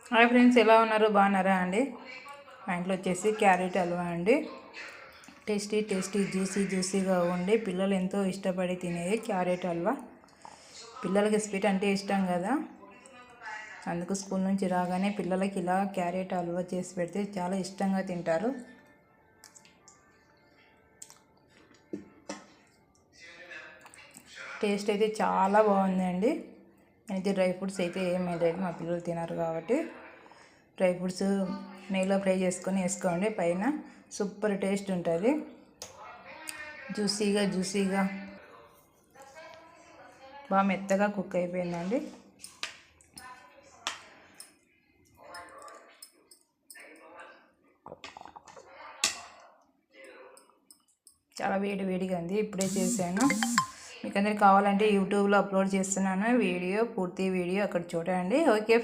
Hi friends, ఎలా ఉన్నారు? బాగున్నారా అండి? మా ఇంట్లో వచ్చేసి క్యారెట్ హల్వా అండి. టేస్టీ టేస్టీ జ్యూసీగా ఉండి పిల్లలు ఎంతో ఇష్టపడి తినేది క్యారెట్ హల్వా. పిల్లలకి స్వీట్ అంటే ఇష్టం కదా, అందుకు స్కూల్ నుంచి రాగానే పిల్లలకి ఇలా క్యారెట్ హల్వా చేసి పెడితే చాలా ఇష్టంగా తింటారు. టేస్ట్ అయితే చాలా బాగుందండి. అయితే డ్రై ఫ్రూట్స్ అయితే ఏమీ లేదు, మా పిల్లలు తినరు కాబట్టి డ్రై ఫ్రూట్స్ నెయ్యిలో ఫ్రై చేసుకొని వేసుకోండి. పైన సూపర్ టేస్ట్ ఉంటుంది. జ్యూసీగా బాగా మెత్తగా కుక్ అయిపోయిందండి. చాలా వేడిగా ఉంది. ఇప్పుడే చేశాను. మీకు అందరికి కావాలంటే యూట్యూబ్లో అప్లోడ్ చేస్తున్నాను వీడియో, పూర్తి వీడియో అక్కడ చూడండి. Okay friends.